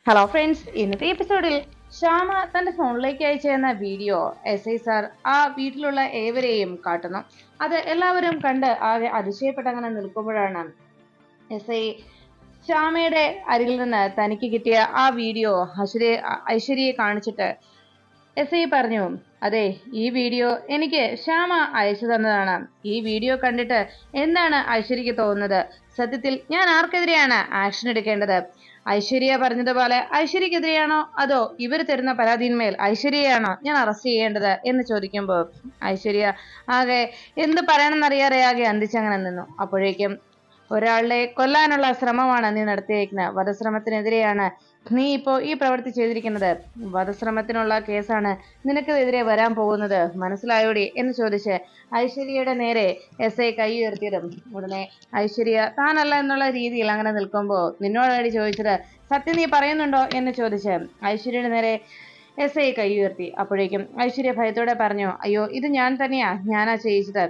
Hello friends, ഇന്നത്തെ എപ്പിസോഡിൽ ശ്യാമ തന്റെ ഫോണിലേക്ക് അയച്ചിരുന്ന വീഡിയോ SI സാർ ആ വീട്ടിലുള്ള ഏവരെയും കാട്ടുന്നു. അത് എല്ലാവരും കണ്ട് ആകെ അതിശയപ്പെട്ടങ്ങനെ നിൽക്കുമ്പോഴാണ് SI ശ്യാമയുടെ അരികിൽ നിന്ന് തനിക്ക് കിട്ടിയ ആ വീഡിയോ ഐശ്വര്യയെ കാണിച്ചിട്ട് SI പറഞ്ഞു, അതെ, ഈ വീഡിയോ എനിക്ക് ശ്യാമ അയച്ചു തന്നതാണ്. ഈ വീഡിയോ കണ്ടിട്ട് എന്താണ് ഐശ്വര്യക്ക് തോന്നുന്നത്? സത്യത്തിൽ ഞാൻ ആർക്കെതിരെയാണ് ആക്ഷൻ എടുക്കേണ്ടത്? ഐശ്വര്യ പറഞ്ഞതുപോലെ ഐശ്വര്യക്കെതിരെയാണോ, അതോ ഇവർ തരുന്ന പരാതിന്മേൽ ഐശ്വര്യയാണോ ഞാൻ അറസ്റ്റ് ചെയ്യേണ്ടത് എന്ന് ചോദിക്കുമ്പോൾ ഐശ്വര്യ ആകെ എന്ത് പറയണമെന്നറിയാതെ ആകെ അന്തിച്ചങ്ങനെ നിന്നു. അപ്പോഴേക്കും ഒരാളെ കൊല്ലാനുള്ള ശ്രമമാണ് നീ നടത്തിയിരിക്കുന്നത്. വധശ്രമത്തിനെതിരെയാണ് നീ ഇപ്പോ ഈ പ്രവൃത്തി ചെയ്തിരിക്കുന്നത്. വധശ്രമത്തിനുള്ള കേസാണ് നിനക്കെതിരെ വരാൻ പോകുന്നത്. മനസ്സിലായോടി എന്ന് ചോദിച്ച് ഐശ്വര്യയുടെ നേരെ SI കൈ ഉയർത്തിയതും ഉടനെ ഐശ്വര്യ താനല്ല എന്നുള്ള രീതിയിൽ അങ്ങനെ നിൽക്കുമ്പോൾ നിന്നോടാടി ചോദിച്ചത്, സത്യം നീ പറയുന്നുണ്ടോ എന്ന് ചോദിച്ച് ഐശ്വര്യയുടെ നേരെ SI കൈ ഉയർത്തി. അപ്പോഴേക്കും ഐശ്വര്യ ഭയത്തോടെ പറഞ്ഞു, അയ്യോ, ഇത് ഞാനാ ചെയ്യിച്ചത്.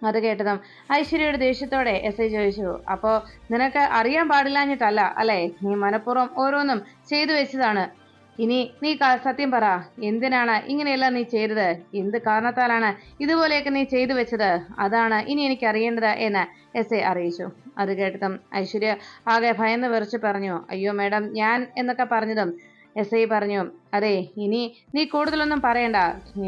അത് കേട്ടതും ഐശ്വര്യയുടെ ദേഷ്യത്തോടെ SI ചോദിച്ചു, അപ്പോ നിനക്ക് അറിയാൻ പാടില്ലാഞ്ഞിട്ടല്ല അല്ലെ? നീ മനഃപൂർവ്വം ഓരോന്നും ചെയ്തു വെച്ചതാണ്. ഇനി നീ സത്യം പറ, എന്തിനാണ് ഇങ്ങനെയെല്ലാം നീ ചെയ്തത്? എന്ത് കാരണത്താലാണ് ഇതുപോലെയൊക്കെ നീ ചെയ്തു വെച്ചത്? അതാണ് ഇനി എനിക്ക് അറിയേണ്ടത് എന്ന് SI അറിയിച്ചു. അത് കേട്ടതും ഐശ്വര്യ ആകെ ഭയന്ന് വിറച്ച് പറഞ്ഞു, അയ്യോ മേഡം, ഞാൻ എന്നൊക്കെ പറഞ്ഞതും SI പറഞ്ഞു, അതെ, ഇനി നീ കൂടുതലൊന്നും പറയണ്ട.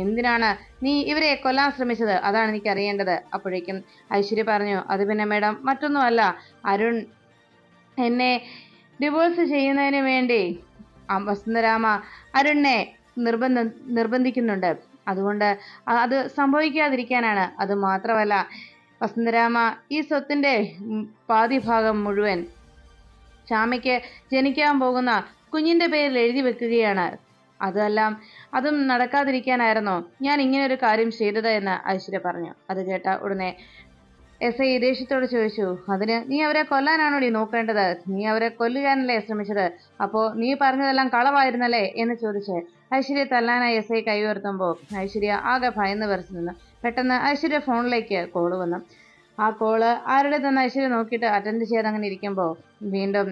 എന്തിനാണ് നീ ഇവരെ കൊല്ലാൻ ശ്രമിച്ചത്? അതാണ് എനിക്ക് അറിയേണ്ടത്. അപ്പോഴേക്കും ഐശ്വര്യ പറഞ്ഞു, അത് പിന്നെ മേഡം, മറ്റൊന്നുമല്ല, അരുൺ എന്നെ ഡിവോഴ്സ് ചെയ്യുന്നതിന് വേണ്ടി വസുന്ധരാമ അരുണിനെ നിർബന്ധിക്കുന്നുണ്ട്. അതുകൊണ്ട് അത് സംഭവിക്കാതിരിക്കാനാണ്. അത് മാത്രമല്ല, വസുന്ധരാമ ഈ സ്വത്തിന്റെ പാതി ഭാഗം മുഴുവൻ ശ്യാമയ്ക്ക് ജനിക്കാൻ പോകുന്ന കുഞ്ഞിന്റെ പേരിൽ എഴുതി വെക്കുകയാണ്. അതും നടക്കാതിരിക്കാനായിരുന്നോ ഞാൻ ഇങ്ങനെ ഒരു കാര്യം ചെയ്തത് എന്ന് ഐശ്വര്യ പറഞ്ഞു. അത് കേട്ട ഉടനെ SI ദേഷ്യത്തോട് ചോദിച്ചു, അതിന് നീ അവരെ കൊല്ലാനാണോടി നോക്കേണ്ടത്? നീ അവരെ കൊല്ലുകാനല്ലേ ശ്രമിച്ചത്? അപ്പോ നീ പറഞ്ഞതെല്ലാം കളവായിരുന്നല്ലേ എന്ന് ചോദിച്ച് ഐശ്വര്യ തല്ലാനായി SI കൈ ഉയർത്തുമ്പോൾ ഐശ്വര്യ ആകെ ഭയന്ന് വിറച്ചു നിന്നു. പെട്ടെന്ന് ഐശ്വര്യ ഫോണിലേക്ക് കോള് വന്നു. ആ കോള് ആരുടേതെന്ന് ഐശ്വര്യ നോക്കിയിട്ട് അറ്റൻഡ് ചെയ്ത് അങ്ങനെ ഇരിക്കുമ്പോൾ വീണ്ടും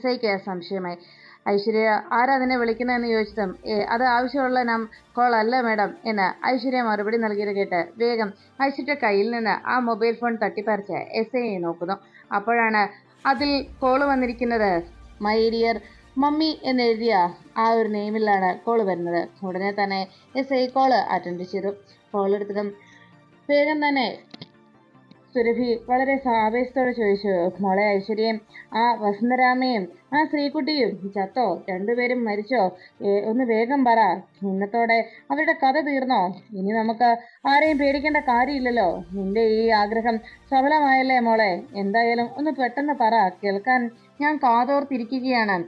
SIക്ക് സംശയമായി. ഐശ്വര്യ ആരാ അതിനെ വിളിക്കുന്നതെന്ന് ചോദിച്ചതും അത് ആവശ്യമുള്ള കോൾ അല്ല മേഡം എന്ന് ഐശ്വര്യ മറുപടി നൽകിയത് കേട്ട് വേഗം ഐശ്വര്യ കയ്യിൽ നിന്ന് ആ മൊബൈൽ ഫോൺ തട്ടിപ്പറിച്ച് SI നോക്കുന്നു. അപ്പോഴാണ് അതിൽ കോള് വന്നിരിക്കുന്നത്. മൈ ഡിയർ മമ്മി എന്നെഴുതിയ ആ ഒരു നെയിമിലാണ് കോള് വരുന്നത്. ഉടനെ തന്നെ SI കോള് അറ്റൻഡ് ചെയ്തു. കോൾ എടുത്തതും വേഗം തന്നെ സുരഭി വളരെ ആവേശത്തോടെ ചോദിച്ചു, മോളെ ഐശ്വര്യയും ആ വസുന്ധരാമയും ആ ശ്രീകുട്ടിയും ചത്തോ? രണ്ടുപേരും മരിച്ചോ? ഒന്ന് വേഗം പറ. ഇന്നത്തോടെ അവരുടെ കഥ തീർന്നോ? ഇനി നമുക്ക് ആരെയും പേടിക്കേണ്ട കാര്യമില്ലല്ലോ. നിന്റെ ഈ ആഗ്രഹം സഫലമായല്ലേ മോളെ? എന്തായാലും ഒന്ന് പെട്ടെന്ന് പറ, കേൾക്കാൻ ഞാൻ കാതോർത്തിരിക്കുകയാണ്.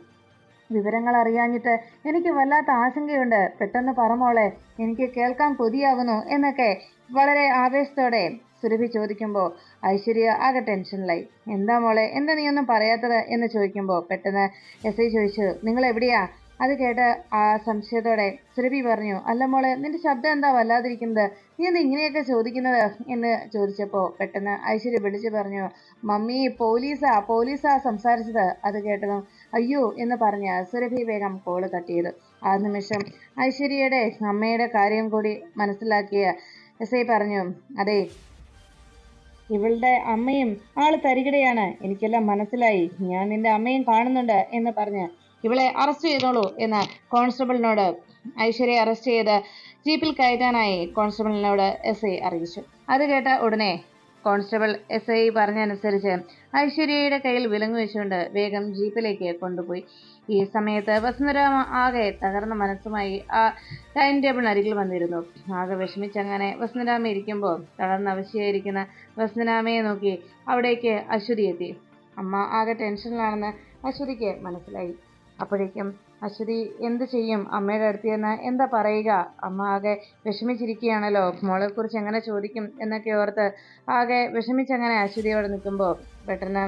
വിവരങ്ങൾ അറിയാഞ്ഞിട്ട് എനിക്ക് വല്ലാത്ത ആശങ്കയുണ്ട്. പെട്ടെന്ന് പറ മോളെ, എനിക്ക് കേൾക്കാൻ കൊതിയാകുന്നു എന്നൊക്കെ വളരെ ആവേശത്തോടെ സുരഭി ചോദിക്കുമ്പോൾ ഐശ്വര്യ ആകെ ടെൻഷനിലായി. എന്താ മോളെ, എന്താ നീ ഒന്നും പറയാത്തത് എന്ന് ചോദിക്കുമ്പോൾ പെട്ടെന്ന് SI ചോദിച്ചു, നിങ്ങൾ എവിടെയാ? അത് കേട്ട് ആ സംശയത്തോടെ സുരഭി പറഞ്ഞു, അല്ല മോളെ, നിന്റെ ശബ്ദം എന്താ വല്ലാതിരിക്കുന്നത്? നീ എന്താ ഇങ്ങനെയൊക്കെ ചോദിക്കുന്നത് എന്ന് ചോദിച്ചപ്പോൾ പെട്ടെന്ന് ഐശ്വര്യ വിളിച്ചു പറഞ്ഞു, മമ്മി, പോലീസാ സംസാരിച്ചത്. അത് കേട്ടതും അയ്യോ എന്ന് പറഞ്ഞ് സുരഭി വേഗം കോള് കട്ട് ചെയ്തു. ആ നിമിഷം ഐശ്വര്യയുടെ അമ്മയുടെ കാര്യം കൂടി മനസ്സിലാക്കിയ SI പറഞ്ഞു, അതെ, ഇവളുടെ അമ്മയും ആള് തരികിടയാണ്, എനിക്കെല്ലാം മനസ്സിലായി. ഞാൻ നിന്റെ അമ്മയും കാണുന്നുണ്ട് എന്ന് പറഞ്ഞ് ഇവളെ അറസ്റ്റ് ചെയ്തോളൂ എന്ന് കോൺസ്റ്റബിളിനോട് ഐശ്വര്യയെ അറസ്റ്റ് ചെയ്ത് ജീപ്പിൽ കയറ്റാനായി കോൺസ്റ്റബിളിനോട് SI അറിയിച്ചു. അത് കേട്ട ഉടനെ കോൺസ്റ്റബിൾ SI പറഞ്ഞനുസരിച്ച് ഐശ്വര്യയുടെ കയ്യിൽ വിലങ്ങ് വെച്ചുകൊണ്ട് വേഗം ജീപ്പിലേക്ക് കൊണ്ടുപോയി. ഈ സമയത്ത് വസുന്ധരാമ ആകെ തകർന്ന മനസ്സുമായി ആ ഡൈനിങ് ടേബിളിന് അരികിൽ വന്നിരുന്നു. ആകെ വിഷമിച്ചങ്ങനെ വസുന്ധരാമ ഇരിക്കുമ്പോൾ തളർന്ന അവശയായിരിക്കുന്ന വസുന്ധരാമയെ നോക്കി അവിടേക്ക് അശ്വതി എത്തി. അമ്മ ആകെ ടെൻഷനിലാണെന്ന് അശ്വതിക്ക് മനസ്സിലായി. അപ്പോഴേക്കും അശ്വതി എന്ത് ചെയ്യും? അമ്മയുടെ അടുത്ത് ചെന്ന് എന്താ പറയുക? അമ്മ ആകെ വിഷമിച്ചിരിക്കുകയാണല്ലോ, മോളെ കുറിച്ച് എങ്ങനെ ചോദിക്കും എന്നൊക്കെ ഓർത്ത് ആകെ വിഷമിച്ചങ്ങനെ അശ്വതിയോടെ നിൽക്കുമ്പോൾ പെട്ടെന്ന്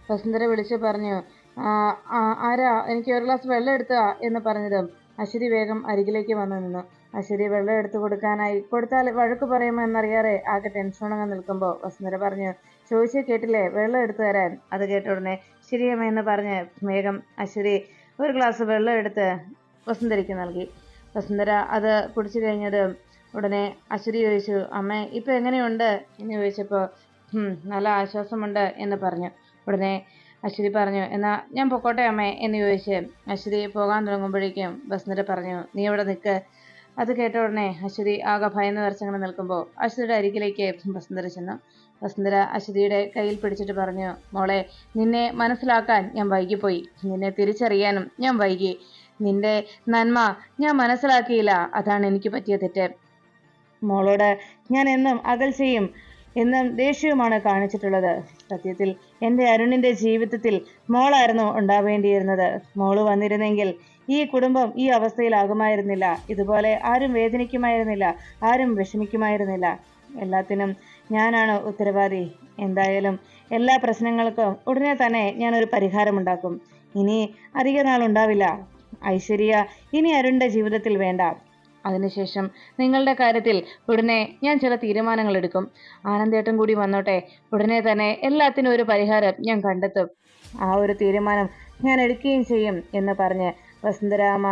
വസുന്ധര വിളിച്ചു പറഞ്ഞു, ആരാ, എനിക്ക് ഒരു ഗ്ലാസ് വെള്ളം എടുത്താ എന്ന് പറഞ്ഞതും അശ്വതി വേഗം അരികിലേക്ക് വന്നു നിന്നു. അശ്വതി വെള്ളം എടുത്തു കൊടുത്താൽ വഴക്ക് പറയുമോ എന്നറിയാതെ ആകെ ടെൻഷനോടങ്ങ് നിൽക്കുമ്പോൾ വസുന്ധര പറഞ്ഞു, ചോദിച്ചു കേട്ടില്ലേ, വെള്ളം എടുത്തു തരാൻ. അത് കേട്ട ഉടനെ ശരിയമ്മ എന്ന് പറഞ്ഞ് വേഗം അശ്വതി ഒരു ഗ്ലാസ് വെള്ളം എടുത്ത് വസുന്ധരയ്ക്ക് നൽകി. വസുന്ധര അത് കുടിച്ചു കഴിഞ്ഞത് ഉടനെ അശ്വതി ചോദിച്ചു, അമ്മേ ഇപ്പൊ എങ്ങനെയുണ്ട് എന്ന് ചോദിച്ചപ്പോൾ നല്ല ആശ്വാസമുണ്ട് എന്ന് പറഞ്ഞു. ഉടനെ അശ്വതി പറഞ്ഞു, എന്നാ ഞാൻ പൊക്കോട്ടെ അമ്മേ എന്ന് ചോദിച്ച് അശ്വതി പോകാൻ തുടങ്ങുമ്പോഴേക്കും വസുന്ധര പറഞ്ഞു, നീ ഇവിടെ നിൽക്ക്. അത് കേട്ട ഉടനെ അശ്വതി ആകെ ഭയന്ന് വരച്ചങ്ങനെ നിൽക്കുമ്പോൾ അശ്വതിയുടെ അരികിലേക്ക് വസുന്ധര ചെന്നു. വസുന്ധര അശ്വതിയുടെ കയ്യിൽ പിടിച്ചിട്ട് പറഞ്ഞു, മോളെ, നിന്നെ മനസ്സിലാക്കാൻ ഞാൻ വൈകിപ്പോയി, നിന്നെ തിരിച്ചറിയാനും ഞാൻ വൈകി, നിന്റെ നന്മ ഞാൻ മനസ്സിലാക്കിയില്ല, അതാണ് എനിക്ക് പറ്റിയ തെറ്റ്. മോളോട് ഞാൻ എന്നും അകൽച്ചയും എന്നും ദേഷ്യവുമാണ് കാണിച്ചിട്ടുള്ളത്. സത്യത്തിൽ എൻ്റെ അരുണിന്റെ ജീവിതത്തിൽ മോളായിരുന്നു ഉണ്ടാവേണ്ടിയിരുന്നത്. മോള് വന്നിരുന്നെങ്കിൽ ഈ കുടുംബം ഈ അവസ്ഥയിലാകുമായിരുന്നില്ല. ഇതുപോലെ ആരും വേദനിക്കുമായിരുന്നില്ല, ആരും വിഷമിക്കുമായിരുന്നില്ല. എല്ലാത്തിനും ഞാനാണ് ഉത്തരവാദി. എന്തായാലും എല്ലാ പ്രശ്നങ്ങൾക്കും ഉടനെ തന്നെ ഞാനൊരു പരിഹാരമുണ്ടാക്കും. ഇനി അധിക നാളുണ്ടാവില്ല ഐശ്വര്യ, ഇനി അരുണിന്റെ ജീവിതത്തിൽ വേണ്ട. അതിനുശേഷം നിങ്ങളുടെ കാര്യത്തിൽ ഉടനെ ഞാൻ ചില തീരുമാനങ്ങൾ എടുക്കും. ആനന്ദേട്ടൻ കൂടി വന്നോട്ടെ, ഉടനെ തന്നെ എല്ലാത്തിനും ഒരു പരിഹാരം ഞാൻ കണ്ടെത്തും. ആ ഒരു തീരുമാനം ഞാൻ എടുക്കുകയും ചെയ്യും എന്ന് പറഞ്ഞ് വസുന്ധരാമ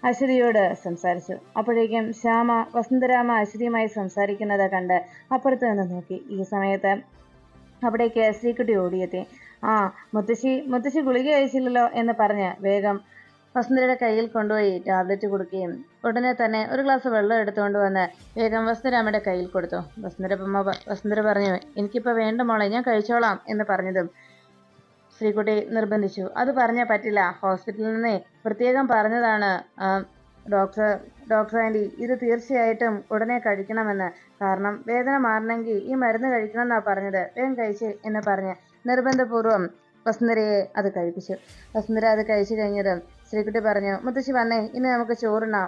അശ്വതിയോട് സംസാരിച്ചു. അപ്പോഴേക്കും ശ്യാമ വസുന്ധരാമ അശ്വതിയുമായി സംസാരിക്കുന്നത് കണ്ട് അപ്പുറത്ത് നിന്ന് നോക്കി. ഈ സമയത്ത് അവിടേക്ക് ശ്രീകുട്ടി ഓടിയെത്തി. ആ മുത്തശ്ശി ഗുളിക കഴിച്ചില്ലല്ലോ എന്ന് പറഞ്ഞ് വേഗം വസുന്ധരയുടെ കയ്യിൽ കൊണ്ടുപോയി ടാബ്ലറ്റ് കൊടുക്കുകയും ഉടനെ തന്നെ ഒരു ഗ്ലാസ് വെള്ളം എടുത്തുകൊണ്ട് വന്ന് വേഗം വസുന്ധരാമയുടെ കയ്യിൽ കൊടുത്തു. വസുന്ധര പറഞ്ഞു, എനിക്കിപ്പോൾ വേണ്ട മോളെ, ഞാൻ കഴിച്ചോളാം എന്ന് പറഞ്ഞതും ശ്രീകുട്ടി നിർബന്ധിച്ചു. അത് പറഞ്ഞാൽ പറ്റില്ല, ഹോസ്പിറ്റലിൽ നിന്ന് പ്രത്യേകം പറഞ്ഞതാണ് ഡോക്ടർ ആൻറ്റി, ഇത് തീർച്ചയായിട്ടും ഉടനെ കഴിക്കണമെന്ന്. കാരണം വേദന മാറണമെങ്കിൽ ഈ മരുന്ന് കഴിക്കണമെന്നാണ് പറഞ്ഞത്, വേഗം കഴിച്ച് എന്ന് പറഞ്ഞ് നിർബന്ധപൂർവ്വം വസുന്ധരയെ അത് കഴിപ്പിച്ചു. വസുന്ധര അത് കഴിച്ചു കഴിഞ്ഞതും ശ്രീകുട്ടി പറഞ്ഞു, മുത്തശ്ശി വന്നേ, ഇനി നമുക്ക് ചോറുണ്ണാം.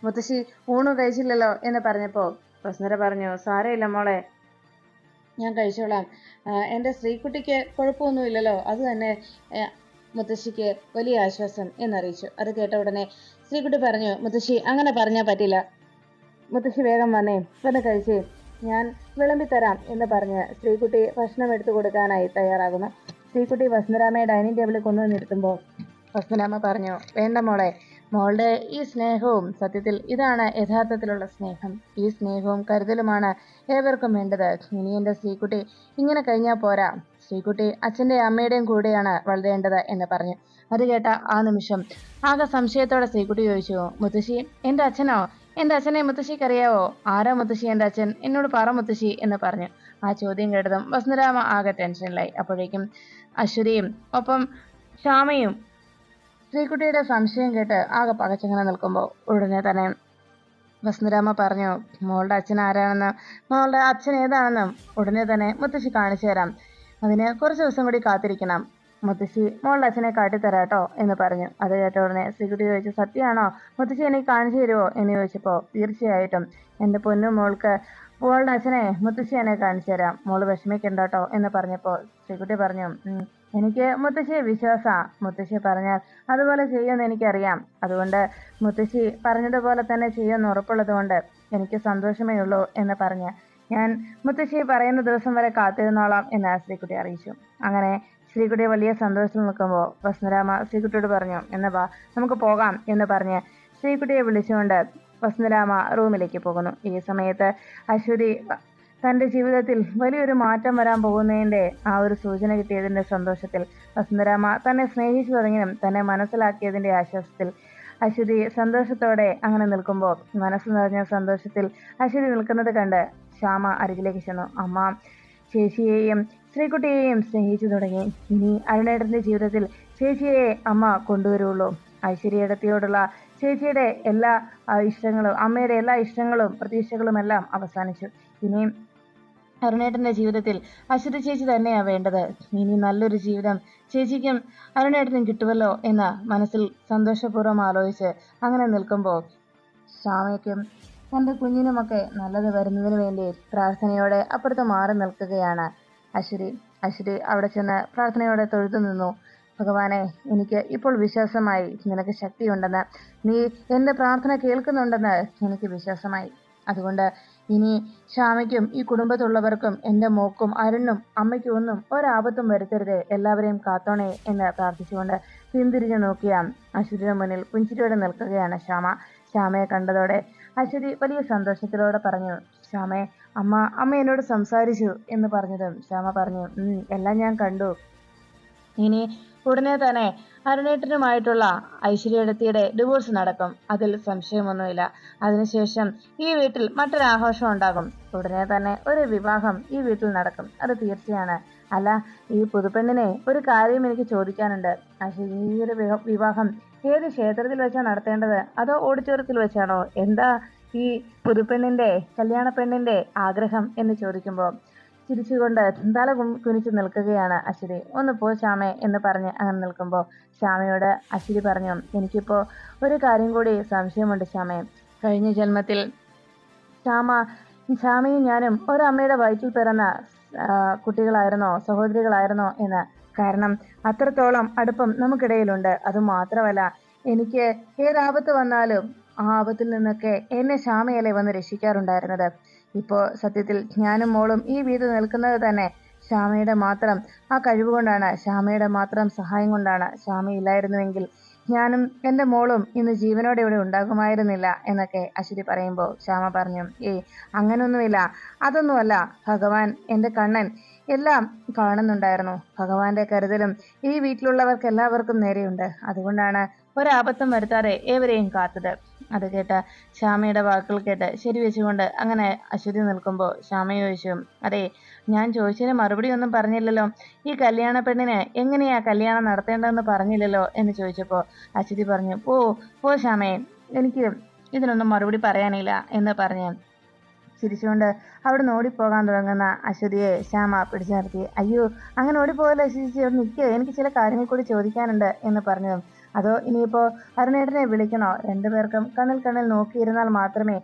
മുത്തശ്ശി ഊണ് കഴിച്ചില്ലല്ലോ എന്ന് പറഞ്ഞപ്പോൾ വസുന്ധര പറഞ്ഞു, സാരമില്ല മോളെ, ഞാൻ കഴിച്ചോളാം. എൻ്റെ ശ്രീകുട്ടിക്ക് കുഴപ്പമൊന്നുമില്ലല്ലോ, അത് തന്നെ മുത്തശ്ശിക്ക് വലിയ ആശ്വാസം എന്നറിയിച്ചു. അത് കേട്ട ഉടനെ ശ്രീകുട്ടി പറഞ്ഞു, മുത്തശ്ശി അങ്ങനെ പറഞ്ഞാൽ പറ്റില്ല, മുത്തശ്ശി വേഗം വന്നേ, വന്ന് കഴിച്ചേ, ഞാൻ വിളമ്പിത്തരാം എന്ന് പറഞ്ഞ് ശ്രീകുട്ടി ഭക്ഷണം എടുത്തു കൊടുക്കാനായി തയ്യാറാകുന്നു. ശ്രീകുട്ടി വസുന്ധരാമയെ ഡൈനിങ് ടേബിളിൽ കൊണ്ടുവന്നിരുത്തുമ്പോൾ വസുന്ധരാമ പറഞ്ഞു, വേണ്ട മോളെ, മോളുടെ ഈ സ്നേഹവും സത്യത്തിൽ ഇതാണ് യഥാർത്ഥത്തിലുള്ള സ്നേഹം. ഈ സ്നേഹവും കരുതലുമാണ് ഏവർക്കും വേണ്ടത്. ഇനി എൻ്റെ ശ്രീകുട്ടി ഇങ്ങനെ കഴിഞ്ഞാൽ പോരാ, ശ്രീകുട്ടി അച്ഛൻ്റെയും അമ്മയുടെയും കൂടെയാണ് വളരേണ്ടത് എന്ന് പറഞ്ഞു. അത് കേട്ട ആ നിമിഷം ആകെ സംശയത്തോടെ ശ്രീകുട്ടി ചോദിച്ചു, മുത്തശ്ശി എൻ്റെ അച്ഛനോ? എൻ്റെ അച്ഛനെ മുത്തശ്ശിക്കറിയാവോ? ആരാ മുത്തശ്ശി എൻ്റെ അച്ഛൻ? എന്നോട് പറ മുത്തശ്ശി എന്ന് പറഞ്ഞു. ആ ചോദ്യം കേട്ടതും വസുന്ധരാമ ആകെ ടെൻഷനിലായി. അപ്പോഴേക്കും അശ്വതിയും ഒപ്പം ശ്യാമയും ശ്രീകുട്ടിയുടെ സംശയം കേട്ട് ആകെ പകച്ചങ്ങനെ നിൽക്കുമ്പോൾ ഉടനെ തന്നെ വസുന്ധരാമ പറഞ്ഞു, മോളുടെ അച്ഛൻ ആരാണെന്നും മോളുടെ അച്ഛൻ ഏതാണെന്നും ഉടനെ തന്നെ മുത്തശ്ശി കാണിച്ചു തരാം. അതിന് കുറച്ച് ദിവസം കൂടി കാത്തിരിക്കണം. മുത്തശ്ശി മോളുടെ അച്ഛനെ കാട്ടിത്തരാട്ടോ എന്ന് പറഞ്ഞു. അത് കേട്ട ഉടനെ ശ്രീകുട്ടി ചോദിച്ചു, സത്യമാണോ മുത്തശ്ശി, എനിക്ക് കാണിച്ചു തരുമോ എന്ന് ചോദിച്ചപ്പോൾ തീർച്ചയായിട്ടും എൻ്റെ പൊന്നു മോൾക്ക് മോളുടെ അച്ഛനെ മുത്തശ്ശി എന്നെ കാണിച്ചു തരാം, മോള് വിഷമിക്കണ്ടോ എന്ന് പറഞ്ഞപ്പോൾ ശ്രീകുട്ടി പറഞ്ഞു, എനിക്ക് മുത്തശ്ശിയെ വിശ്വാസമാണ്, മുത്തശ്ശി പറഞ്ഞാൽ അതുപോലെ ചെയ്യുമെന്ന് എനിക്കറിയാം, അതുകൊണ്ട് മുത്തശ്ശി പറഞ്ഞതുപോലെ തന്നെ ചെയ്യുമെന്ന് ഉറപ്പുള്ളത് കൊണ്ട് എനിക്ക് സന്തോഷമേ ഉള്ളൂ എന്ന് പറഞ്ഞ് ഞാൻ മുത്തശ്ശി പറയുന്ന ദിവസം വരെ കാത്തിരുന്നോളാം എന്ന് ശ്രീകുട്ടി അറിയിച്ചു. അങ്ങനെ ശ്രീകുട്ടി വലിയ സന്തോഷത്തിൽ നിൽക്കുമ്പോൾ വസുന്ധരാമ ശ്രീകുട്ടിയോട് പറഞ്ഞു, എന്നാ വാ നമുക്ക് പോകാം എന്ന് പറഞ്ഞ് ശ്രീകുട്ടിയെ വിളിച്ചുകൊണ്ട് വസുന്ധരാമ റൂമിലേക്ക് പോകുന്നു. ഈ സമയത്ത് അശ്വതി തൻ്റെ ജീവിതത്തിൽ വലിയൊരു മാറ്റം വരാൻ പോകുന്നതിൻ്റെ ആ ഒരു സൂചന കിട്ടിയതിൻ്റെ സന്തോഷത്തിൽ, വസുന്ധരാമ തന്നെ സ്നേഹിച്ചു തുടങ്ങിയും തന്നെ മനസ്സിലാക്കിയതിൻ്റെ ആശ്വാസത്തിൽ അശ്വതി സന്തോഷത്തോടെ അങ്ങനെ നിൽക്കുമ്പോൾ മനസ്സ് നിറഞ്ഞ സന്തോഷത്തിൽ അശ്വതി നിൽക്കുന്നത് കണ്ട് ശ്യാമ അരികിലേക്ക് ചെന്നു. അമ്മ ചേച്ചിയെയും ശ്രീകുട്ടിയെയും സ്നേഹിച്ചു തുടങ്ങി. ഇനി അരുണേട്ടൻ്റെ ജീവിതത്തിൽ ചേച്ചിയെ അമ്മ കൊണ്ടുവരുള്ളൂ. ഐശ്വര്യടത്തിയോടുള്ള ചേച്ചിയുടെ എല്ലാ ഇഷ്ടങ്ങളും അമ്മയുടെ എല്ലാ ഇഷ്ടങ്ങളും പ്രതീക്ഷകളുമെല്ലാം അവസാനിച്ചു. ഇനിയും അരുണേട്ടൻ്റെ ജീവിതത്തിൽ അശ്വതി ചേച്ചി തന്നെയാണ് വേണ്ടത്. ഇനി നല്ലൊരു ജീവിതം ചേച്ചിക്കും അരുണേട്ടനും കിട്ടുമല്ലോ എന്ന് മനസ്സിൽ സന്തോഷപൂർവ്വം ആലോചിച്ച് അങ്ങനെ നിൽക്കുമ്പോൾ ശ്യാമയ്ക്കും തൻ്റെ കുഞ്ഞിനുമൊക്കെ നല്ലത് വരുന്നതിന് വേണ്ടി പ്രാർത്ഥനയോടെ അപ്പുറത്ത് മാറി നിൽക്കുകയാണ് അശ്വതി അവിടെ ചെന്ന് പ്രാർത്ഥനയോടെ തൊഴുതു നിന്നു. ഭഗവാനെ, എനിക്ക് ഇപ്പോൾ വിശ്വാസമായി, നിനക്ക് ശക്തിയുണ്ടെന്ന്, നീ എൻ്റെ പ്രാർത്ഥന കേൾക്കുന്നുണ്ടെന്ന് എനിക്ക് വിശ്വാസമായി. അതുകൊണ്ട് ഇനി ശ്യാമയ്ക്കും ഈ കുടുംബത്തുള്ളവർക്കും എൻ്റെ മോക്കും അരുണിനും അമ്മയ്ക്കും ഒന്നും ഒരാപത്തും വരുത്തരുതേ, എല്ലാവരെയും കാത്തോണേ എന്ന് പ്രാർത്ഥിച്ചുകൊണ്ട് പിന്തിരിഞ്ഞു നോക്കിയ അശ്വതിയുടെ മുന്നിൽ പുഞ്ചിരിയോടെ നിൽക്കുകയാണ് ശ്യാമ. ശ്യാമയെ കണ്ടതോടെ അശ്വതി വലിയ സന്തോഷത്തിലൂടെ പറഞ്ഞു, ശ്യാമേ, അമ്മ എന്നോട് സംസാരിച്ചു എന്ന് പറഞ്ഞതും ശ്യാമ പറഞ്ഞു, എല്ലാം ഞാൻ കണ്ടു. ഇനി ഉടനെ തന്നെ അരുണേട്ടനുമായിട്ടുള്ള ഐശ്വര്യടത്തിയുടെ ഡിവോഴ്സ് നടക്കും, അതിൽ സംശയമൊന്നുമില്ല. അതിനുശേഷം ഈ വീട്ടിൽ മറ്റൊരാഘോഷം ഉണ്ടാകും. ഉടനെ തന്നെ ഒരു വിവാഹം ഈ വീട്ടിൽ നടക്കും, അത് തീർച്ചയാണ്. അല്ല, ഈ പുതുപ്പെണ്ണിനെ ഒരു കാര്യം എനിക്ക് ചോദിക്കാനുണ്ട്. ഈ ഒരു വിവാഹം ഏത് ക്ഷേത്രത്തിൽ വെച്ചാണ് നടത്തേണ്ടത്, അതോ ഓഡിറ്റോറിയത്തിൽ വെച്ചാണോ? എന്താ ഈ പുതുപ്പെണ്ണിന്റെ കല്യാണ പെണ്ണിന്റെ ആഗ്രഹം എന്ന് ചോദിക്കുമ്പോൾ ചിരിച്ചുകൊണ്ട് തല കുനിച്ചു നിൽക്കുകയാണ് അശ്വതി. ഒന്ന് പോ ശ്യാമേ എന്ന് പറഞ്ഞ് അങ്ങനെ നിൽക്കുമ്പോൾ ശ്യാമയോട് അശ്വതി പറഞ്ഞു, എനിക്കിപ്പോ ഒരു കാര്യം കൂടി സംശയമുണ്ട് ശ്യാമേ. കഴിഞ്ഞ ജന്മത്തിൽ ശ്യാമയും ഞാനും ഒരമ്മയുടെ വയറ്റിൽ പിറന്ന കുട്ടികളായിരുന്നോ, സഹോദരികളായിരുന്നോ എന്ന്. കാരണം അത്രത്തോളം അടുപ്പം നമുക്കിടയിലുണ്ട്. അതുമാത്രമല്ല, എനിക്ക് ഏതാപത്ത് വന്നാലും ആ ആപത്തിൽ നിന്നൊക്കെ എന്നെ ശ്യാമയല്ലേ വന്ന് രക്ഷിക്കാറുണ്ടായിരുന്നത്. ഇപ്പോൾ സത്യത്തിൽ ഞാനും മോളും ഈ വീട് നിൽക്കുന്നത് തന്നെ ശ്യാമയുടെ മാത്രം ആ കഴിവുകൊണ്ടാണ്, ശ്യാമയുടെ മാത്രം സഹായം കൊണ്ടാണ്. ശ്യാമയില്ലായിരുന്നുവെങ്കിൽ ഞാനും എൻ്റെ മോളും ഇന്ന് ജീവനോടെ ഇവിടെ ഉണ്ടാകുമായിരുന്നില്ല എന്നൊക്കെ അശ്വതി പറയുമ്പോൾ ശ്യാമ പറഞ്ഞു, അങ്ങനൊന്നുമില്ല, അതൊന്നുമല്ല. ഭഗവാൻ, എൻ്റെ കണ്ണൻ എല്ലാം കാണുന്നുണ്ടായിരുന്നു. ഭഗവാന്റെ കരുതലും ഈ വീട്ടിലുള്ളവർക്ക് എല്ലാവർക്കും നേരെയുണ്ട്. അതുകൊണ്ടാണ് ഒരാപത്തും വരുത്താതെ ഏവരെയും കാത്തത്. അത് കേട്ട ശ്യാമയുടെ വാക്കുകൾ കേട്ട് ശരിവെച്ചുകൊണ്ട് അങ്ങനെ അശ്വതി നിൽക്കുമ്പോൾ ശ്യാമ ചോദിച്ചു, അതെ, ഞാൻ ചോദിച്ചതിന് മറുപടി ഒന്നും പറഞ്ഞില്ലല്ലോ. ഈ കല്യാണ പെണ്ണിന് എങ്ങനെയാ കല്യാണം നടത്തേണ്ടതെന്ന് പറഞ്ഞില്ലല്ലോ എന്ന് ചോദിച്ചപ്പോൾ അശ്വതി പറഞ്ഞു, പോ ശ്യാമേ, എനിക്ക് ഇതിനൊന്നും മറുപടി പറയാനില്ല എന്ന് പറഞ്ഞ് ചിരിച്ചുകൊണ്ട് അവിടെ നിന്ന് ഓടിപ്പോകാൻ തുടങ്ങുന്ന അശ്വതിയെ ശ്യാമ പിടിച്ചു നിർത്തി. അയ്യോ, അങ്ങനെ ഓടിപ്പോകല്ലോ ചേച്ചി, നിൽക്ക്, എനിക്ക് ചില കാര്യങ്ങൾ കൂടി ചോദിക്കാനുണ്ട് എന്ന് പറഞ്ഞു. അതോ ഇനിയിപ്പോൾ അരുണേട്ടനെ വിളിക്കണോ? രണ്ടുപേർക്കും കണ്ണിൽ നോക്കിയിരുന്നാൽ മാത്രമേ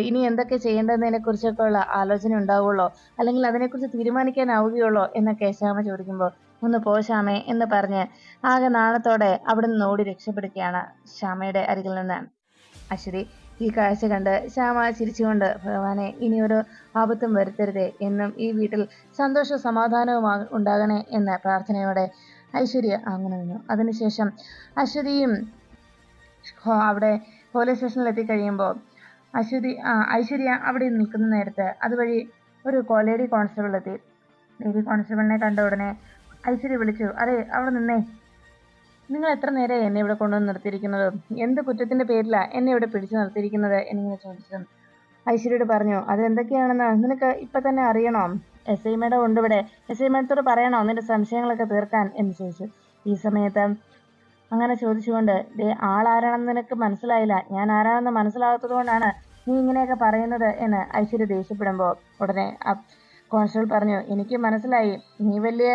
ഇനി എന്തൊക്കെ ചെയ്യേണ്ടതിനെ കുറിച്ചൊക്കെ ഉള്ള ആലോചന ഉണ്ടാവുള്ളൂ, അല്ലെങ്കിൽ അതിനെക്കുറിച്ച് തീരുമാനിക്കാനാവുകയുള്ളൂ എന്നൊക്കെ ശ്യാമ ചോദിക്കുമ്പോൾ ഒന്ന് പോ ശ്യാമേ എന്ന് പറഞ്ഞ് ആകെ നാണത്തോടെ അവിടെ നിന്ന് ഓടി രക്ഷപ്പെടുകയാണ് ശ്യാമയുടെ അരികിൽ നിന്ന് അശ്വതി. ഈ കാഴ്ച കണ്ട് ശ്യാമ ചിരിച്ചുകൊണ്ട്, ഭഗവാനെ, ഇനിയൊരു ആപത്തും വരുത്തരുതേ, എന്നും ഈ വീട്ടിൽ സന്തോഷ സമാധാനവും ഉണ്ടാകണേ എന്ന പ്രാർത്ഥനയോടെ ഐശ്വര്യ അങ്ങനെ നിന്നു. അതിനുശേഷം അശ്വതിയും അവിടെ പോലീസ് സ്റ്റേഷനിൽ എത്തിക്കഴിയുമ്പോൾ ഐശ്വര്യ അവിടെ നിൽക്കുന്ന നേരത്ത് അതുവഴി ഒരു ലേഡി കോൺസ്റ്റബിൾ എത്തി. ലേഡി കോൺസ്റ്റബിളിനെ കണ്ട ഉടനെ ഐശ്വര്യ വിളിച്ചു, അതെ, അവിടെ നിന്നേ, നിങ്ങൾ എത്ര നേരം എന്നെ ഇവിടെ കൊണ്ടുവന്ന് നിർത്തിയിരിക്കുന്നത്? എന്ത് കുറ്റത്തിന്റെ പേരിലാണ് എന്നെ ഇവിടെ പിടിച്ചു നിർത്തിയിരിക്കുന്നത് എന്നിങ്ങനെ ചോദിച്ചു. ഐശ്വര്യയോട് പറഞ്ഞു, അതെന്തൊക്കെയാണെന്ന് നിനക്ക് ഇപ്പൊ തന്നെ അറിയണോ? എസ് ഐ മേഡം ഉണ്ട് ഇവിടെ, എസ് ഐ മേഡത്തോട് പറയണോ നിന്റെ സംശയങ്ങളൊക്കെ തീർക്കാൻ എന്ന് ചോദിച്ചു. ഈ സമയത്ത് അങ്ങനെ ചോദിച്ചുകൊണ്ട്, ആളാരാണെന്ന് നിനക്ക് മനസ്സിലായില്ല, ഞാൻ ആരാണെന്ന് മനസ്സിലാകാത്തത് കൊണ്ടാണ് നീ ഇങ്ങനെയൊക്കെ പറയുന്നത് എന്ന് ഐശ്വര്യ ദേഷ്യപ്പെടുമ്പോൾ ഉടനെ കോൺസ്റ്റബിൾ പറഞ്ഞു, എനിക്ക് മനസ്സിലായി, നീ വലിയ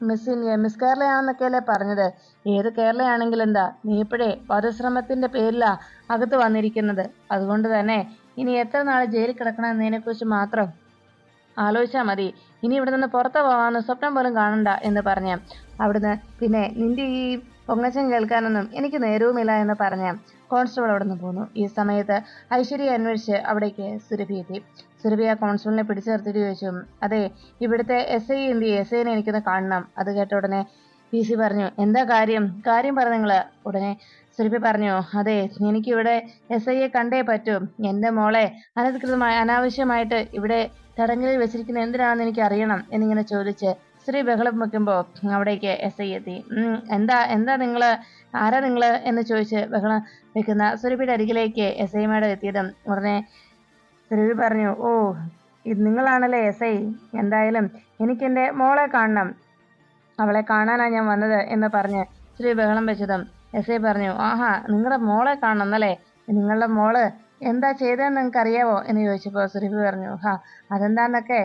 മിസ് കേരളയാണെന്നൊക്കെയല്ലേ പറഞ്ഞത്. ഏത് കേരളയാണെങ്കിൽ എന്താ, നീ ഇപ്പോഴേ വധശ്രമത്തിന്റെ പേരിലാ അകത്ത് വന്നിരിക്കുന്നത്. അതുകൊണ്ട് തന്നെ ഇനി എത്ര നാൾ ജയിലിൽ കിടക്കണമെന്നതിനെ കുറിച്ച് മാത്രം ആലോചിച്ചാൽ മതി. ഇനി ഇവിടെ നിന്ന് പുറത്തു പോകാമെന്ന് സ്വപ്നം പോലും കാണണ്ട എന്ന് പറഞ്ഞ അവിടുന്ന് പിന്നെ നിന്റെ ഈ പൊങ്ങച്ചം കേൾക്കാനൊന്നും എനിക്ക് നേരവുമില്ല എന്ന് പറഞ്ഞ കോൺസ്റ്റബിൾ അവിടെ നിന്ന് പോന്നു. ഈ സമയത്ത് ഐശ്വര്യ അന്വേഷിച്ച് അവിടേക്ക് സുരഭി എത്തി. സുരഭി ആ കോൺസ്റ്റബിളിനെ പിടിച്ചു നിർത്തിയിട്ട് ചോദിച്ചു, അതെ, ഇവിടുത്തെ എസ് ഐ എന്ത് ചെയ്യും? എസ് ഐനെ എനിക്കൊന്ന് കാണണം. അത് കേട്ട ഉടനെ പി സി പറഞ്ഞു, എന്താ കാര്യം പറ നിങ്ങള്. ഉടനെ സുരഭി പറഞ്ഞു, അതെ, എനിക്കിവിടെ എസ് ഐയെ കണ്ടേ പറ്റൂ. എൻ്റെ മോളെ അനാവശ്യമായിട്ട് ഇവിടെ തടങ്കലിൽ വെച്ചിരിക്കുന്ന എന്തിനാണെന്ന് എനിക്ക് അറിയണം എന്നിങ്ങനെ ചോദിച്ച് സ്ത്രീ ബഹളം വെക്കുമ്പോൾ അവിടേക്ക് എസ് ഐ എത്തി. എന്താ നിങ്ങള്, ആരാ നിങ്ങള് എന്ന് ചോദിച്ച് ബഹളം വെക്കുന്ന സുരഭിയുടെ അരികിലേക്ക് എസ് ഐ മേഡം എത്തിയതും ഉടനെ സുരഭി പറഞ്ഞു, ഇത് നിങ്ങളാണല്ലേ എസ് ഐ, എന്തായാലും എനിക്കെൻ്റെ മോളെ കാണണം, അവളെ കാണാനാണ് ഞാൻ വന്നത് എന്ന് പറഞ്ഞ് സ്ത്രീ ബഹളം വെച്ചതും എസ് ഐ പറഞ്ഞു, ആഹാ, നിങ്ങളുടെ മോളെ കാണണം എന്നല്ലേ, നിങ്ങളുടെ മോള് എന്താ ചെയ്തതെന്ന് നിങ്ങൾക്ക് അറിയാവോ എന്ന് ചോദിച്ചപ്പോൾ സുരഭി പറഞ്ഞു, അതെന്താന്നൊക്കെ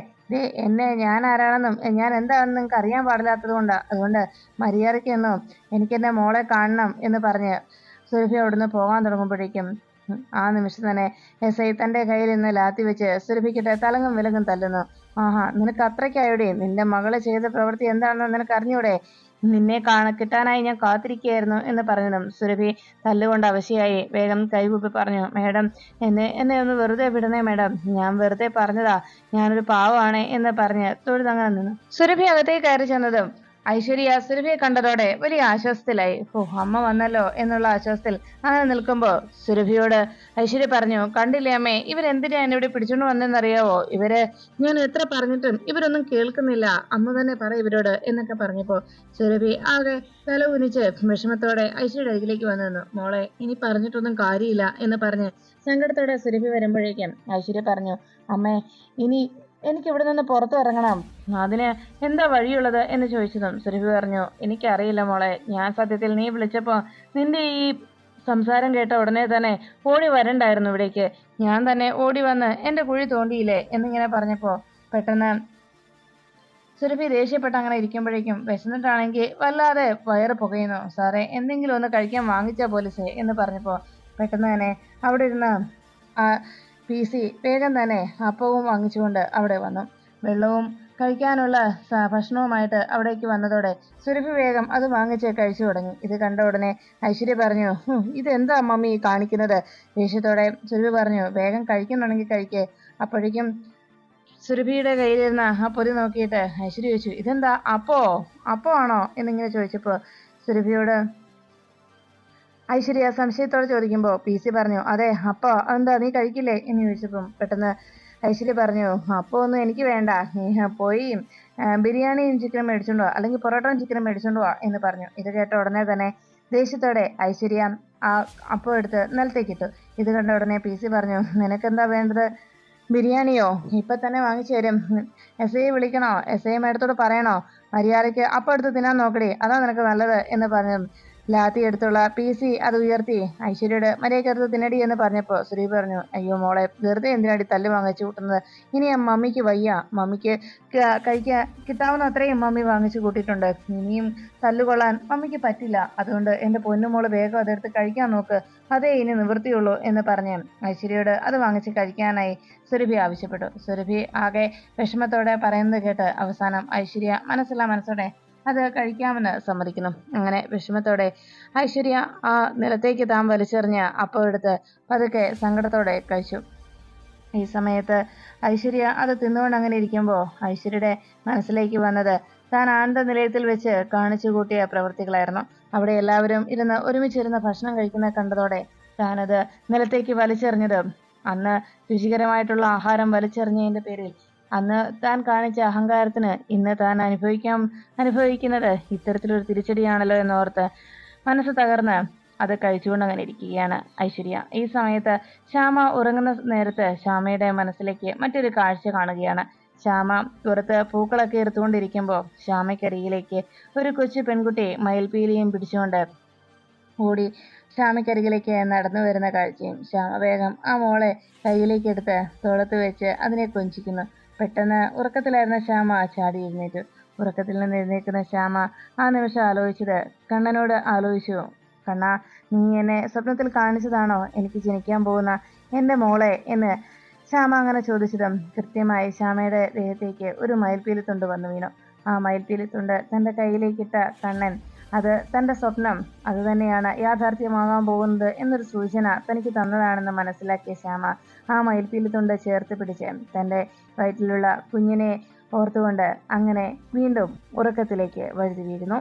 ഞാൻ ആരാണെന്നും ഞാൻ എന്താണെന്ന് നിങ്ങൾക്ക് അറിയാൻ പാടില്ലാത്തത് കൊണ്ടാണ്, അതുകൊണ്ട് മര്യാദയ്ക്കൊന്നും എനിക്കെൻ്റെ മോളെ കാണണം എന്ന് പറഞ്ഞ് സുരഭി അവിടുന്ന് പോകാൻ തുടങ്ങുമ്പോഴേക്കും ആ നിമിഷം തന്നെ എസ് ഐ തൻ്റെ കയ്യിൽ നിന്ന് ലാത്തി വെച്ച് സുരഭിക്കിട്ട് തലങ്ങും വിലങ്ങും തല്ലുന്നു. നിനക്ക് അത്രയ്ക്കായോടെ, നിന്റെ മകള് ചെയ്ത പ്രവൃത്തി എന്താണെന്ന് നിനക്ക് അറിഞ്ഞൂടെ? നിന്നെ കിട്ടാനായി ഞാൻ കാത്തിരിക്കുകയായിരുന്നു എന്ന് പറഞ്ഞതും സുരഭി തല്ലുകൊണ്ട് അവശയായി വേഗം കൈകൂപ്പി പറഞ്ഞു, മേഡം എന്നെ ഒന്ന് വെറുതെ വിടണേ മേഡം, ഞാൻ വെറുതെ പറഞ്ഞതാ, ഞാനൊരു പാവമാണ് എന്ന് പറഞ്ഞ് തൊഴുതങ്ങനെ നിന്നു. സുരഭി അകത്തേക്ക് കയറി ചെന്നതും ഐശ്വര്യ സുരഭിയെ കണ്ടതോടെ വലിയ ആശ്വാസത്തിലായി. അമ്മ വന്നല്ലോ എന്നുള്ള ആശ്വാസത്തിൽ അങ്ങനെ നിൽക്കുമ്പോ സുരഭിയോട് ഐശ്വര്യ പറഞ്ഞു, കണ്ടില്ലേ അമ്മേ, ഇവരെന്തിനാ എന്നെ ഇവിടെ പിടിച്ചോണ്ട് വന്നെന്നറിയാവോ? ഞാൻ എത്ര പറഞ്ഞിട്ടും ഇവരൊന്നും കേൾക്കുന്നില്ല, അമ്മ തന്നെ പറ ഇവരോട് എന്നൊക്കെ പറഞ്ഞപ്പോ സുരഭി ആകെ തല കുനിച്ച് വിഷമത്തോടെ ഐശ്വര്യയുടെ അരികിലേക്ക് വന്നു നിന്നു. മോളെ, ഇനി പറഞ്ഞിട്ടൊന്നും കാര്യമില്ല എന്ന് പറഞ്ഞ് സങ്കടത്തോടെ സുരഭി വരുമ്പോഴേക്കും ഐശ്വര്യ പറഞ്ഞു, അമ്മേ, ഇനി എനിക്ക് ഇവിടെ നിന്ന് പുറത്തു ഇറങ്ങണം, അതിന് എന്താ വഴിയുള്ളത് എന്ന് ചോദിച്ചതും സുരഭി പറഞ്ഞു, എനിക്കറിയില്ല മോളെ, ഞാൻ സത്യത്തിൽ നീ വിളിച്ചപ്പോ നിന്റെ ഈ സംസാരം കേട്ട ഉടനെ തന്നെ ഓടി വരണ്ടായിരുന്നു ഇവിടേക്ക്, ഞാൻ തന്നെ ഓടി വന്ന് എന്റെ കുഴി തോണ്ടിയില്ലേ എന്നിങ്ങനെ പറഞ്ഞപ്പോ പെട്ടെന്ന് സുരഭി ദേഷ്യപ്പെട്ട് അങ്ങനെ ഇരിക്കുമ്പോഴേക്കും വിശന്നിട്ടാണെങ്കിൽ വല്ലാതെ വയറ് പുകയുന്നു. സാറേ, എന്തെങ്കിലും ഒന്ന് കഴിക്കാൻ വാങ്ങിച്ച പോലീസേ എന്ന് പറഞ്ഞപ്പോ പെട്ടെന്ന് തന്നെ അവിടെ ഇരുന്ന് ആ PC വേഗം തന്നെ അപ്പവും വാങ്ങിച്ചുകൊണ്ട് അവിടെ വന്നു. വെള്ളവും കഴിക്കാനുള്ള ഭക്ഷണവുമായിട്ട് അവിടേക്ക് വന്നതോടെ സുരഭി വേഗം അത് വാങ്ങിച്ച് കഴിച്ചു തുടങ്ങി. ഇത് കണ്ട ഉടനെ ഐശ്വര്യ പറഞ്ഞു, ഇതെന്താ മമ്മി കാണിക്കുന്നത്? ദേഷ്യത്തോടെ സുരഭി പറഞ്ഞു, വേഗം കഴിക്കുന്നുണ്ടെങ്കിൽ കഴിക്കേ. അപ്പോഴേക്കും സുരഭിയുടെ കയ്യിലിരുന്ന ആ പൊതി നോക്കിയിട്ട് ഐശ്വര്യ ചോദിച്ചു, ഇതെന്താ അപ്പോ ആണോ എന്നിങ്ങനെ ചോദിച്ചപ്പോ സുരഭിയോട് ഐശ്വര്യ സംശയത്തോടെ ചോദിക്കുമ്പോ PC പറഞ്ഞു, അതെ അപ്പോ, അതെന്താ നീ കഴിക്കില്ലേ എന്ന് ചോദിച്ചപ്പം പെട്ടെന്ന് ഐശ്വര്യ പറഞ്ഞു, അപ്പോ ഒന്നും എനിക്ക് വേണ്ട, പോയി ബിരിയാണിയും ചിക്കനും മേടിച്ചോണ്ട് വാ, അല്ലെങ്കിൽ പൊറോട്ടയും ചിക്കനും മേടിച്ചോണ്ട് വാ എന്ന് പറഞ്ഞു. ഇത് കേട്ട ഉടനെ തന്നെ ദേഷ്യത്തോടെ ഐശ്വര്യ ആ അപ്പം എടുത്ത് നിലത്തേക്കിട്ടു. ഇത് കണ്ട ഉടനെ PC പറഞ്ഞു, നിനക്കെന്താ വേണ്ടത്? ബിരിയാണിയോ? ഇപ്പൊ തന്നെ വാങ്ങിച്ചു തരും. SI വിളിക്കണോ? SI മേഡത്തോട് പറയണോ? മര്യാദയ്ക്ക് അപ്പം എടുത്ത് തിന്നാൻ നോക്കടി, അതാ നിനക്ക് നല്ലത് എന്ന് പറഞ്ഞു ലാത്തി എടുത്തുള്ള PC അത് ഉയർത്തി ഐശ്വര്യയോട് മര്യാദയ്ക്ക് എടുത്ത് തിന്നടി എന്ന് പറഞ്ഞപ്പോ സുരഭി പറഞ്ഞു, അയ്യോ മോളെ, വെറുതെ എന്തിനാടി തല്ല് വാങ്ങിച്ചു കൂട്ടുന്നത്? ഇനി ആ മമ്മിക്ക് വയ്യ, മമ്മിക്ക് കഴിക്കാൻ കിട്ടാവുന്ന അത്രയും മമ്മി വാങ്ങിച്ചു കൂട്ടിയിട്ടുണ്ട്, ഇനിയും തല്ലുകൊള്ളാൻ മമ്മിക്ക് പറ്റില്ല, അതുകൊണ്ട് എന്റെ പൊന്നുമോള് വേഗം അതെടുത്ത് കഴിക്കാൻ നോക്ക്, അതേ ഇനി നിവൃത്തിയുള്ളൂ എന്ന് പറഞ്ഞ് ഐശ്വര്യയോട് അത് വാങ്ങിച്ച് കഴിക്കാനായി സുരഭി ആവശ്യപ്പെട്ടു. സുരഭി ആകെ വിഷമത്തോടെ പറയുന്നത് കേട്ട് അവസാനം ഐശ്വര്യ മനസ്സോടെ അത് കഴിക്കാമെന്ന് സമ്മതിക്കുന്നു. അങ്ങനെ വിഷമത്തോടെ ഐശ്വര്യ ആ നിലത്തേക്ക് താൻ വലിച്ചെറിഞ്ഞ് അപ്പം എടുത്ത് പതുക്കെ സങ്കടത്തോടെ കഴിച്ചു. ഈ സമയത്ത് ഐശ്വര്യ അത് തിന്നുകൊണ്ട് അങ്ങനെ ഇരിക്കുമ്പോൾ ഐശ്വര്യയുടെ മനസ്സിലേക്ക് വന്നത് താൻ ആനന്ദ നിലയത്തിൽ വെച്ച് കാണിച്ചു കൂട്ടിയ പ്രവൃത്തികളായിരുന്നു. അവിടെ എല്ലാവരും ഇരുന്ന് ഒരുമിച്ചിരുന്ന് ഭക്ഷണം കഴിക്കുന്നത് കണ്ടതോടെ താനത് നിലത്തേക്ക് വലിച്ചെറിഞ്ഞത് അന്ന് രുചികരമായിട്ടുള്ള ആഹാരം വലിച്ചെറിഞ്ഞതിന്റെ പേരിൽ അന്ന് താൻ കാണിച്ച അഹങ്കാരത്തിന് ഇന്ന് താൻ അനുഭവിക്കുന്നത് ഇത്തരത്തിലൊരു തിരിച്ചടിയാണല്ലോ എന്നോർത്ത് മനസ്സ് തകർന്ന് അത് കഴിച്ചുകൊണ്ട് അങ്ങനെ ഇരിക്കുകയാണ് ഐശ്വര്യ. ഈ സമയത്ത് ശ്യാമ ഉറങ്ങുന്ന നേരത്ത് ശ്യാമയുടെ മനസ്സിലേക്ക് മറ്റൊരു കാഴ്ച കാണുകയാണ്. ശ്യാമ പുറത്ത് പൂക്കളൊക്കെ എടുത്തുകൊണ്ടിരിക്കുമ്പോൾ ശ്യാമയ്ക്കരികിലേക്ക് ഒരു കൊച്ചു പെൺകുട്ടി മയിൽപീലിയും പിടിച്ചുകൊണ്ട് ഓടി ശ്യാമയ്ക്കരികിലേക്ക് നടന്നു വരുന്ന കാഴ്ചയും ശ്യാമ വേഗം ആ മോളെ കയ്യിലേക്ക് എടുത്ത് തോളത്ത് വെച്ച് അതിനെ കൊഞ്ചിക്കുന്നു. പെട്ടെന്ന് ഉറക്കത്തിലായിരുന്ന ശ്യാമ ചാടി എഴുന്നേറ്റു. ഉറക്കത്തിൽ നിന്ന് എഴുന്നേൽക്കുന്ന ശ്യാമ ആ നിമിഷം ആലോചിച്ചത് കണ്ണനോട് ആലോചിച്ചു. കണ്ണ, നീ എന്നെ സ്വപ്നത്തിൽ കാണിച്ചതാണോ എനിക്ക് ജനിക്കാൻ പോകുന്ന എൻ്റെ മോളെ എന്ന് ശ്യാമ അങ്ങനെ ചോദിച്ചതും കൃത്യമായി ശ്യാമയുടെ ദേഹത്തേക്ക് ഒരു മയിൽപ്പീലിത്തുണ്ട് വന്നു വീണു. ആ മയിൽപ്പീലിത്തുണ്ട് തൻ്റെ കയ്യിലേക്കിട്ട കണ്ണൻ അത് തൻ്റെ സ്വപ്നം അത് തന്നെയാണ് യാഥാർത്ഥ്യമാകാൻ പോകുന്നത് എന്നൊരു സൂചന തനിക്ക് തന്നതാണെന്ന് മനസ്സിലാക്കിയ ശ്യാമ ആ മയിൽപ്പീലിത്തുണ്ട് ചേർത്ത് പിടിച്ച് തൻ്റെ വയറ്റിലുള്ള കുഞ്ഞിനെ ഓർത്തുകൊണ്ട് അങ്ങനെ വീണ്ടും ഉറക്കത്തിലേക്ക് വഴുതി വീഴുന്നു.